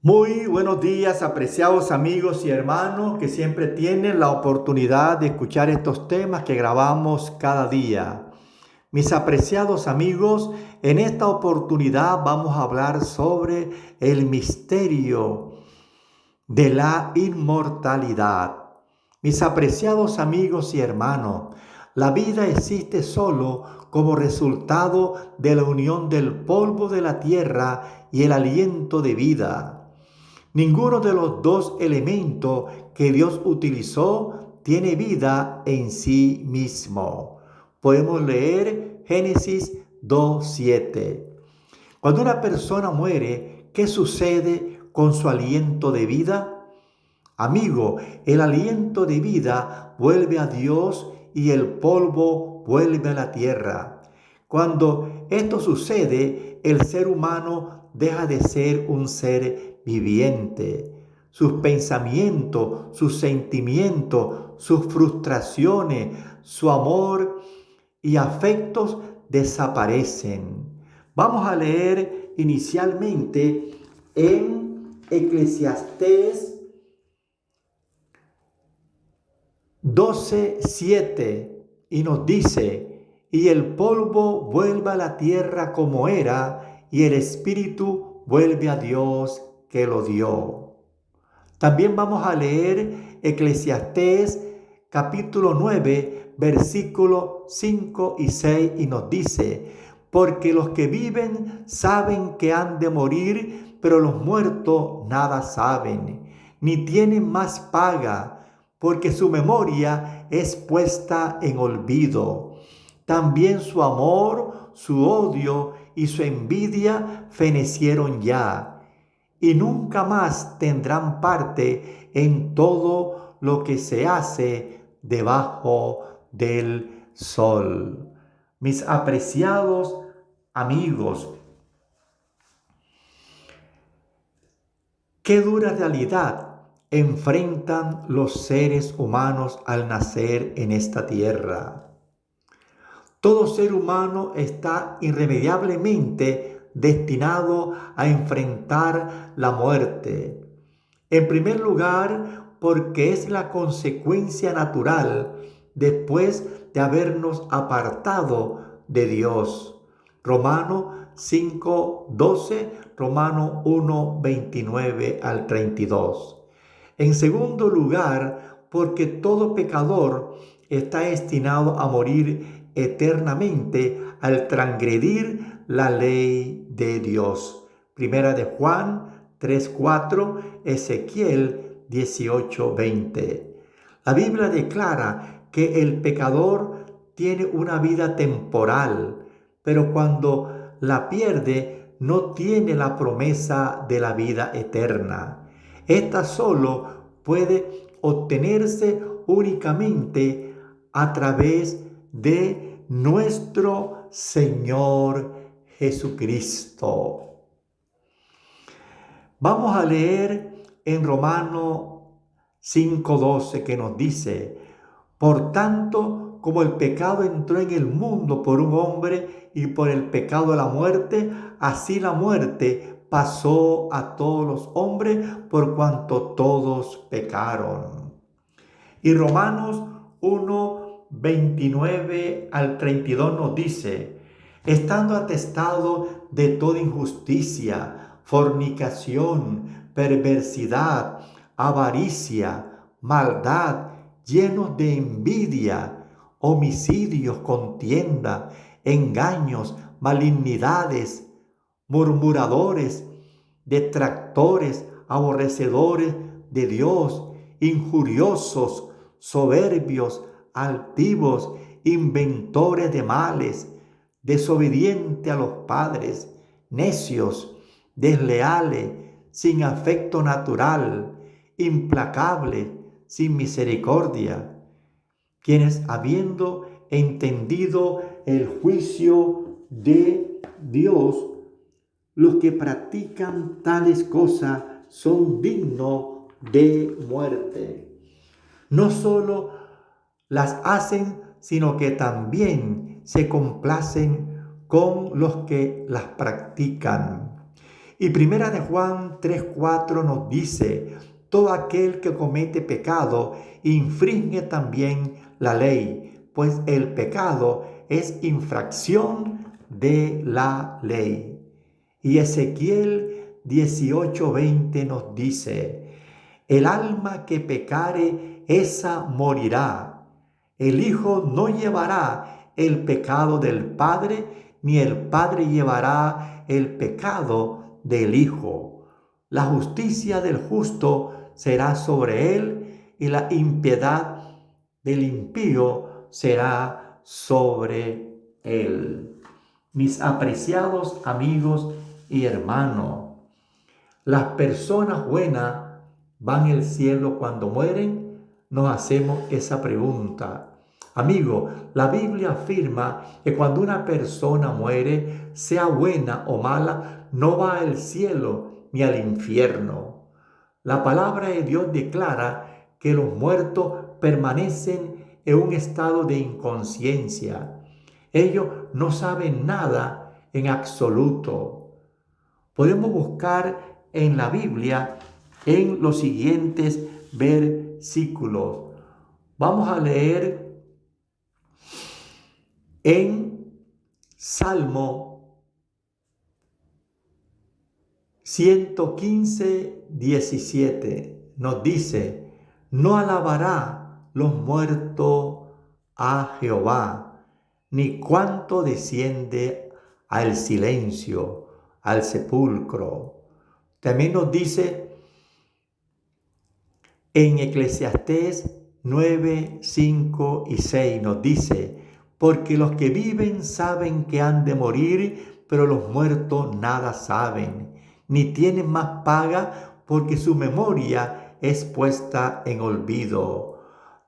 Muy buenos días, apreciados amigos y hermanos que siempre tienen la oportunidad de escuchar estos temas que grabamos cada día. Mis apreciados amigos, en esta oportunidad vamos a hablar sobre el misterio de la inmortalidad. Mis apreciados amigos y hermanos, la vida existe solo como resultado de la unión del polvo de la tierra y el aliento de vida. Ninguno de los dos elementos que Dios utilizó tiene vida en sí mismo. Podemos leer Génesis 2:7. Cuando una persona muere, ¿qué sucede con su aliento de vida? Amigo, el aliento de vida vuelve a Dios y el polvo vuelve a la tierra. Cuando esto sucede, el ser humano deja de ser un ser viviente. Sus pensamientos, sus sentimientos, sus frustraciones, su amor y afectos desaparecen. Vamos a leer inicialmente en Eclesiastés 12:7 y nos dice, y el polvo vuelve a la tierra como era, y el espíritu vuelve a Dios que lo dio. También vamos a leer Eclesiastés capítulo 9, versículos 5 y 6 y nos dice, porque los que viven saben que han de morir, pero los muertos nada saben, ni tienen más paga, porque su memoria es puesta en olvido. También su amor, su odio y su envidia fenecieron ya, y nunca más tendrán parte en todo lo que se hace debajo del sol. Mis apreciados amigos, qué dura realidad enfrentan los seres humanos al nacer en esta tierra. Todo ser humano está irremediablemente destinado a enfrentar la muerte. En primer lugar, porque es la consecuencia natural después de habernos apartado de Dios. Romano 5:12, Romano 1:29 al 32. En segundo lugar, porque todo pecador está destinado a morir eternamente al transgredir la ley de Dios. Primera de Juan 3:4, Ezequiel 18:20. La Biblia declara que el pecador tiene una vida temporal, pero cuando la pierde no tiene la promesa de la vida eterna. Esta solo puede obtenerse únicamente a través de nuestro Señor Jesucristo. Vamos a leer en Romano 5:12 que nos dice, por tanto, como el pecado entró en el mundo por un hombre y por el pecado la muerte, así la muerte pasó a todos los hombres por cuanto todos pecaron. Y Romanos 1:29 al 32 nos dice, estando atestado de toda injusticia, fornicación, perversidad, avaricia, maldad, llenos de envidia, homicidios, contienda, engaños, malignidades, murmuradores, detractores, aborrecedores de Dios, injuriosos, soberbios, altivos, inventores de males, desobedientes a los padres, necios, desleales, sin afecto natural, implacables, sin misericordia, quienes habiendo entendido el juicio de Dios, los que practican tales cosas son dignos de muerte. No solo las hacen, sino que también se complacen con los que las practican. Y primera de Juan 3:4 nos dice, todo aquel que comete pecado infringe también la ley, pues el pecado es infracción de la ley. Y Ezequiel 18:20 nos dice, el alma que pecare, esa morirá. El Hijo no llevará el pecado del Padre, ni el Padre llevará el pecado del Hijo. La justicia del justo será sobre él, y la impiedad del impío será sobre él. Mis apreciados amigos y hermanos, las personas buenas van al cielo cuando mueren. Nos hacemos esa pregunta. Amigo, la Biblia afirma que cuando una persona muere, sea buena o mala, no va al cielo ni al infierno. La palabra de Dios declara que los muertos permanecen en un estado de inconsciencia. Ellos no saben nada en absoluto. Podemos buscar en la Biblia en los siguientes versículos. Vamos a leer en Salmo 115:17. Nos dice, no alabará los muertos a Jehová, ni cuánto desciende al silencio, al sepulcro. También nos dice en Eclesiastés 9, 5 y 6, nos dice, porque los que viven saben que han de morir, pero los muertos nada saben, ni tienen más paga, porque su memoria es puesta en olvido.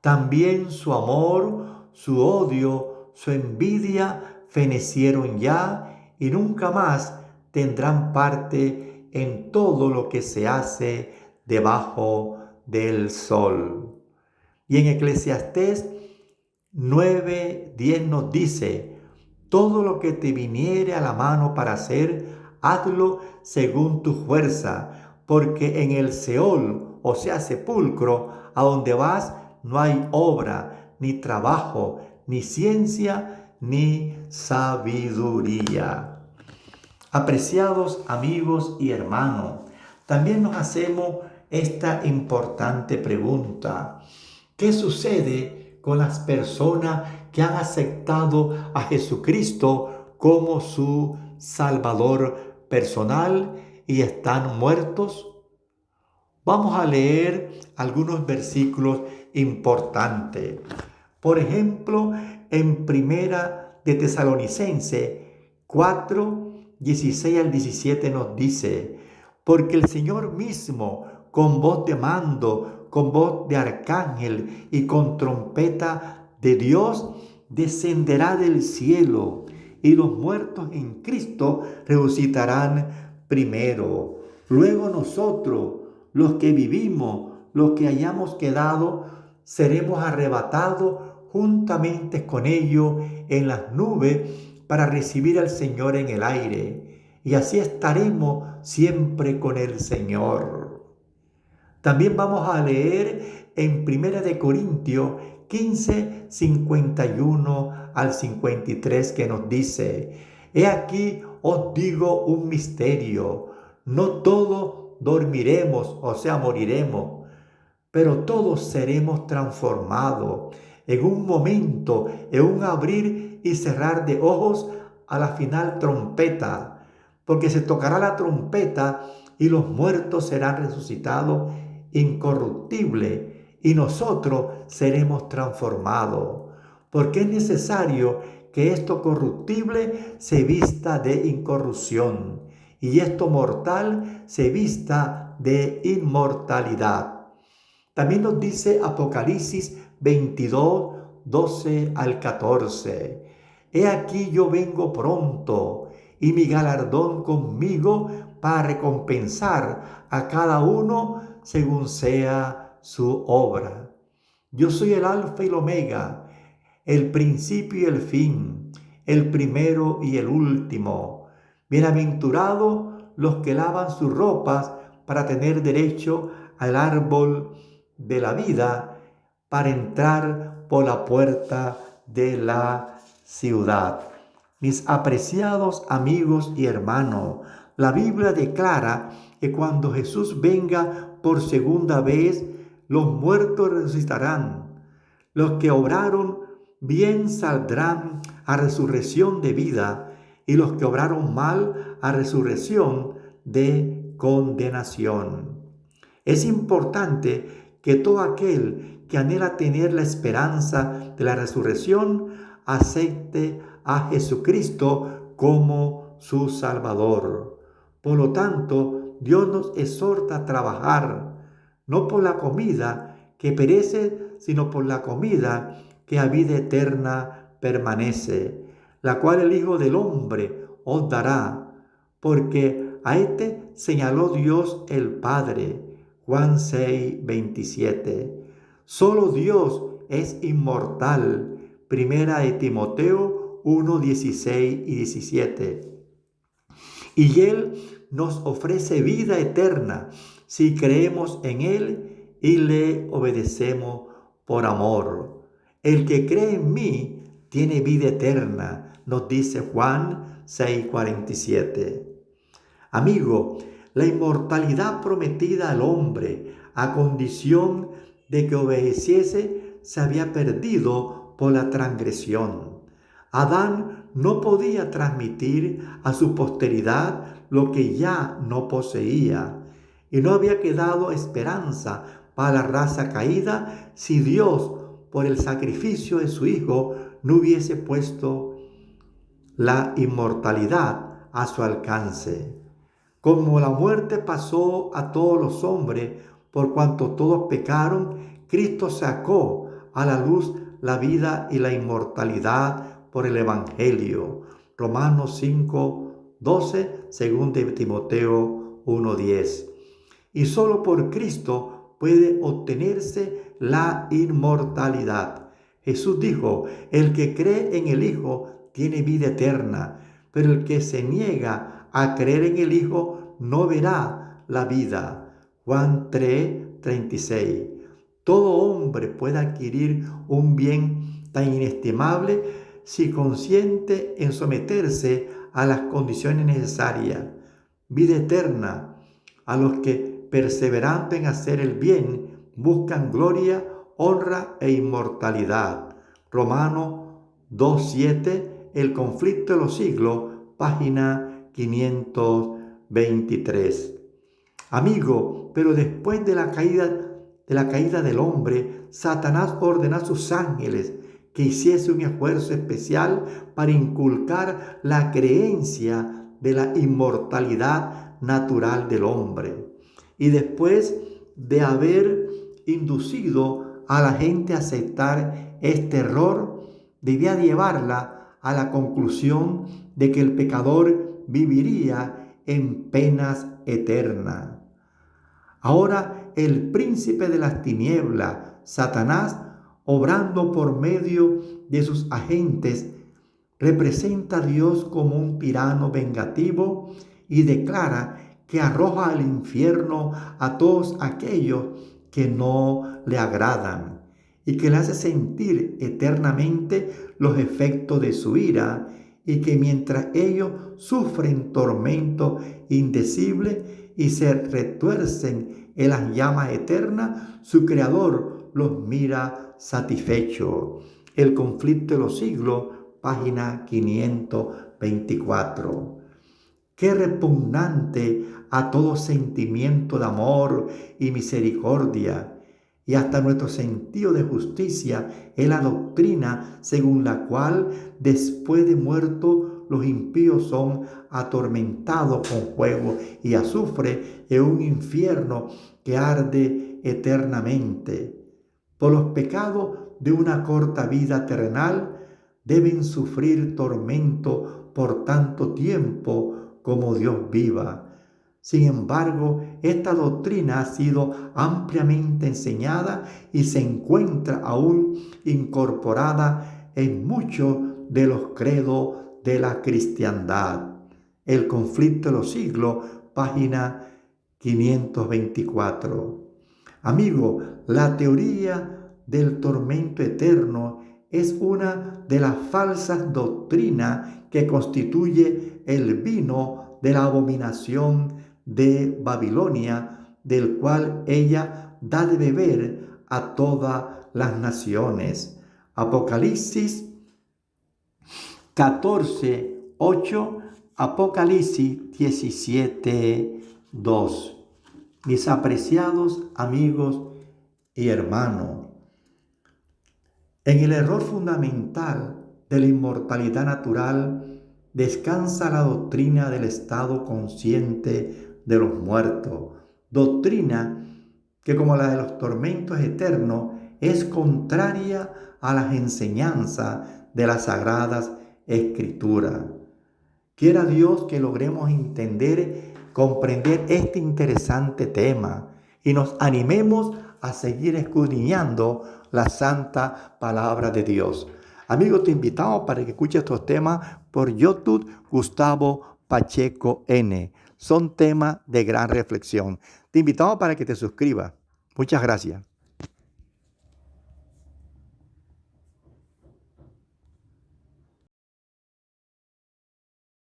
También su amor, su odio, su envidia fenecieron ya, y nunca más tendrán parte en todo lo que se hace debajo del sol. Y en Eclesiastés 9:10 nos dice, todo lo que te viniere a la mano para hacer, hazlo según tu fuerza, porque en el Seol, o sea, sepulcro, a donde vas, no hay obra, ni trabajo, ni ciencia, ni sabiduría. Apreciados amigos y hermanos, también nos hacemos esta importante pregunta. ¿Qué sucede con las personas que han aceptado a Jesucristo como su Salvador personal y están muertos? Vamos a leer algunos versículos importantes. Por ejemplo, en Primera de Tesalonicenses 4:16-17 nos dice, porque el Señor mismo, con voz de mando, con voz de arcángel y con trompeta de Dios, descenderá del cielo, y los muertos en Cristo resucitarán primero. Luego nosotros, los que vivimos, los que hayamos quedado, seremos arrebatados juntamente con ellos en las nubes para recibir al Señor en el aire. Y así estaremos siempre con el Señor. También vamos a leer en 1 de Corintios 15, 51-53 que nos dice, he aquí os digo un misterio, no todos dormiremos, o sea, moriremos, pero todos seremos transformados en un momento, en un abrir y cerrar de ojos a la final trompeta, porque se tocará la trompeta y los muertos serán resucitados incorruptible y nosotros seremos transformados, porque es necesario que esto corruptible se vista de incorrupción y esto mortal se vista de inmortalidad. También nos dice Apocalipsis 22, 12-14. He aquí yo vengo pronto, y mi galardón conmigo para recompensar a cada uno según sea su obra. Yo soy el Alfa y el Omega, el principio y el fin, el primero y el último. Bienaventurados los que lavan sus ropas para tener derecho al árbol de la vida, para entrar por la puerta de la ciudad. Mis apreciados amigos y hermanos, la Biblia declara que cuando Jesús venga por segunda vez, los muertos resucitarán. Los que obraron bien saldrán a resurrección de vida, y los que obraron mal a resurrección de condenación. Es importante que todo aquel que anhela tener la esperanza de la resurrección acepte a Jesucristo como su Salvador. Por lo tanto, Dios nos exhorta a trabajar, no por la comida que perece, sino por la comida que a vida eterna permanece, la cual el Hijo del Hombre os dará, porque a éste señaló Dios el Padre. Juan 6, 27. Solo Dios es inmortal. Primera de Timoteo 1, 16 y 17. Y Él nos ofrece vida eterna si creemos en Él y le obedecemos por amor. El que cree en mí tiene vida eterna, nos dice Juan 6:47. Amigo, la inmortalidad prometida al hombre a condición de que obedeciese se había perdido por la transgresión. Adán no podía transmitir a su posteridad lo que ya no poseía, y no había quedado esperanza para la raza caída si Dios, por el sacrificio de su Hijo, no hubiese puesto la inmortalidad a su alcance. Como la muerte pasó a todos los hombres, por cuanto todos pecaron, Cristo sacó a la luz la vida y la inmortalidad por el Evangelio. Romanos 5:12, 2 Timoteo 1:10. Y solo por Cristo puede obtenerse la inmortalidad. Jesús dijo: el que cree en el Hijo tiene vida eterna, pero el que se niega a creer en el Hijo no verá la vida. Juan 3:36. Todo hombre puede adquirir un bien tan inestimable si consiente en someterse a las condiciones necesarias. Vida eterna a los que, perseverando en hacer el bien, buscan gloria, honra e inmortalidad. Romanos 2:7, El conflicto de los siglos, página 523. Amigo, pero después de la caída del hombre, Satanás ordenó a sus ángeles que hiciese un esfuerzo especial para inculcar la creencia de la inmortalidad natural del hombre. Y después de haber inducido a la gente a aceptar este error, debía llevarla a la conclusión de que el pecador viviría en penas eternas. Ahora el príncipe de las tinieblas, Satanás, obrando por medio de sus agentes, representa a Dios como un tirano vengativo y declara que arroja al infierno a todos aquellos que no le agradan y que le hace sentir eternamente los efectos de su ira, y que mientras ellos sufren tormento indecible y se retuercen en las llamas eternas, su Creador los mira satisfecho. El conflicto de los siglos, página 524. Qué repugnante a todo sentimiento de amor y misericordia, y hasta nuestro sentido de justicia, es la doctrina según la cual después de muerto los impíos son atormentados con fuego y azufre en un infierno que arde eternamente. Por los pecados de una corta vida terrenal deben sufrir tormento por tanto tiempo como Dios viva. Sin embargo, esta doctrina ha sido ampliamente enseñada y se encuentra aún incorporada en muchos de los credos de la cristiandad. El conflicto de los siglos, página 524. Amigo, la teoría del tormento eterno es una de las falsas doctrinas que constituye el vino de la abominación de Babilonia, del cual ella da de beber a todas las naciones. Apocalipsis 14:8, Apocalipsis 17:2. Mis apreciados amigos y hermanos, en el error fundamental de la inmortalidad natural descansa la doctrina del estado consciente de los muertos, doctrina que, como la de los tormentos eternos, es contraria a las enseñanzas de las sagradas Escrituras. Quiera Dios que logremos entender, comprender este interesante tema y nos animemos a seguir escudriñando la santa palabra de Dios. Amigos, te invitamos para que escuches estos temas por YouTube Gustavo Pacheco N. Son temas de gran reflexión. Te invitamos para que te suscribas. Muchas gracias.